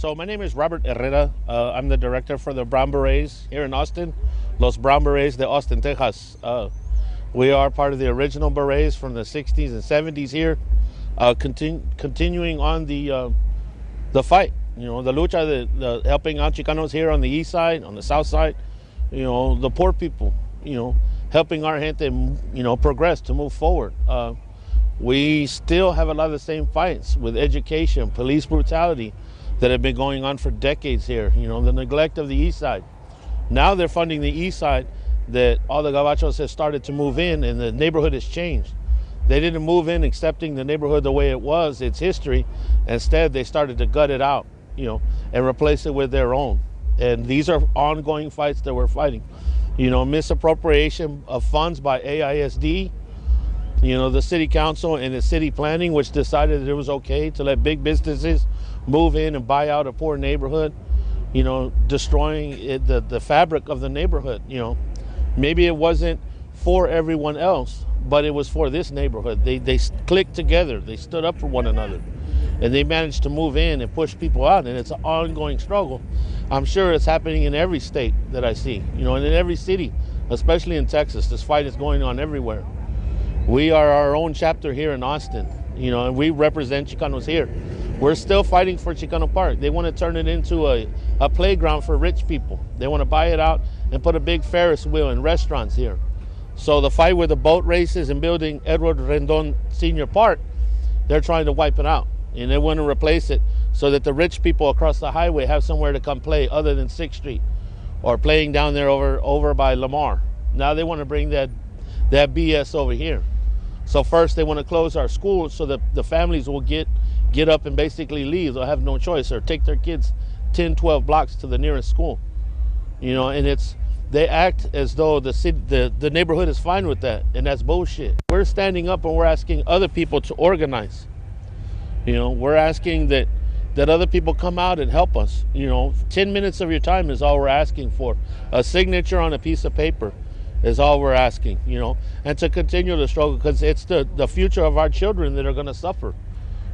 So my name is Robert Herrera. I'm the director for the Brown Berets here in Austin, Los Brown Berets de Austin, Texas. We are part of the original Berets from the 60s and 70s here, continuing on the fight. You know, the lucha, the helping out Chicanos here on the east side, on the south side. You know, the poor people. You know, helping our gente, you know, progress to move forward. We still have a lot of the same fights with education, police brutality that have been going on for decades here. You know, the neglect of the east side. Now they're funding the east side, that all the gabachos have started to move in and the neighborhood has changed. They didn't move in accepting the neighborhood the way it was, its history. Instead, they started to gut it out, you know, and replace it with their own. And these are ongoing fights that we're fighting. You know, misappropriation of funds by AISD, you know, the city council and the city planning, which decided that it was okay to let big businesses move in and buy out a poor neighborhood, you know, destroying the fabric of the neighborhood. You know, maybe it wasn't for everyone else, but it was for this neighborhood. They clicked together, they stood up for one another, and they managed to move in and push people out. And it's an ongoing struggle. I'm sure it's happening in every state that I see, you know, and in every city, especially in Texas. This fight is going on everywhere. We are our own chapter here in Austin, you know, and we represent Chicanos here. We're still fighting for Chicano Park. They want to turn it into a playground for rich people. They want to buy it out and put a big Ferris wheel and restaurants here. So the fight with the boat races and building Edward Rendon Senior Park, they're trying to wipe it out. And they want to replace it so that the rich people across the highway have somewhere to come play other than 6th Street or playing down there over by Lamar. Now they want to bring that BS over here. So first they want to close our schools so that the families will get up and basically leave. They'll have no choice, or take their kids 10, 12 blocks to the nearest school. You know, and they act as though the neighborhood is fine with that, and that's bullshit. We're standing up and we're asking other people to organize. You know, we're asking that other people come out and help us. You know, 10 minutes of your time is all we're asking for. A signature on a piece of paper is all we're asking, you know, and to continue the struggle, because it's the future of our children that are going to suffer.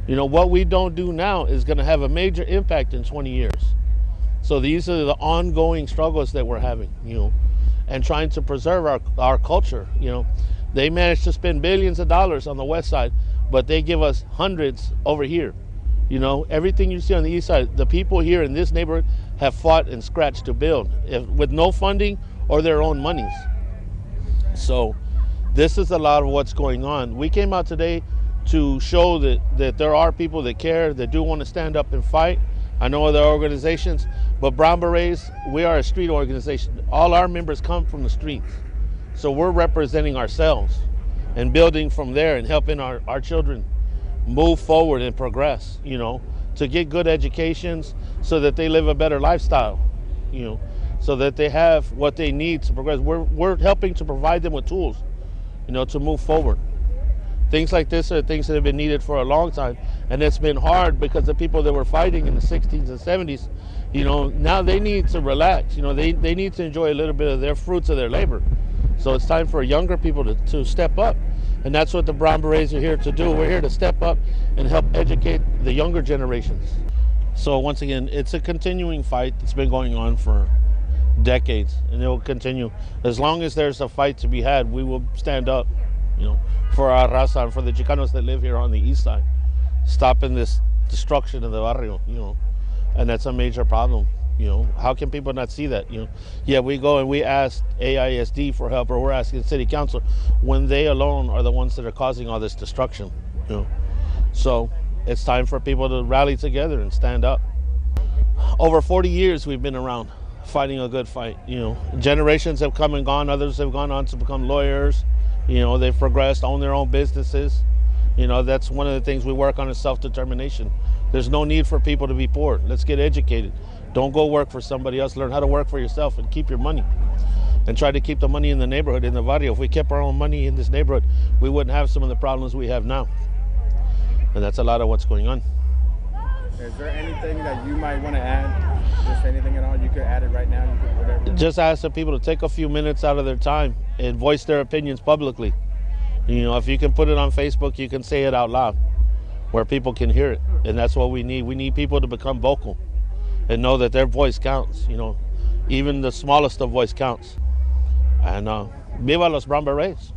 You know, what we don't do now is going to have a major impact in 20 years. So these are the ongoing struggles that we're having, you know, and trying to preserve our culture. You know, they managed to spend billions of dollars on the west side, but they give us hundreds over here. You know, everything you see on the east side, the people here in this neighborhood have fought and scratched to build with no funding or their own monies. So this is a lot of what's going on. We came out today to show that there are people that care, that do want to stand up and fight. I know other organizations, but Brown Berets, we are a street organization. All our members come from the streets. So we're representing ourselves and building from there and helping our children move forward and progress, you know, to get good educations so that they live a better lifestyle, you know, so that they have what they need to progress. We're helping to provide them with tools, you know, to move forward. Things like this are things that have been needed for a long time, and it's been hard because the people that were fighting in the 60s and 70s, you know, now they need to relax. You know, they need to enjoy a little bit of their fruits of their labor. So it's time for younger people to step up, and that's what the Brown Berets are here to do. We're here to step up and help educate the younger generations. So once again, it's a continuing fight that's been going on for decades, and it will continue. As long as there's a fight to be had, we will stand up, you know, for our raza and for the Chicanos that live here on the east side, stopping this destruction of the barrio, you know, and that's a major problem. You know, how can people not see that? You know, yeah, we go and we ask AISD for help, or we're asking city council, when they alone are the ones that are causing all this destruction, you know. So it's time for people to rally together and stand up. Over 40 years we've been around fighting a good fight, you know. Generations have come and gone, others have gone on to become lawyers, you know, they've progressed, own their own businesses. You know, that's one of the things we work on, is self-determination. There's no need for people to be poor. Let's get educated. Don't go work for somebody else. Learn how to work for yourself and keep your money. And try to keep the money in the neighborhood, in the barrio. If we kept our own money in this neighborhood, we wouldn't have some of the problems we have now. And that's a lot of what's going on. Is there anything that you might want to add? Just anything at all? You could add it right now. You could whatever. Just ask the people to take a few minutes out of their time and voice their opinions publicly. You know, if you can put it on Facebook, you can say it out loud where people can hear it. And that's what we need. We need people to become vocal. and know that their voice counts. Even the smallest of voice counts. And viva los Brown Berets.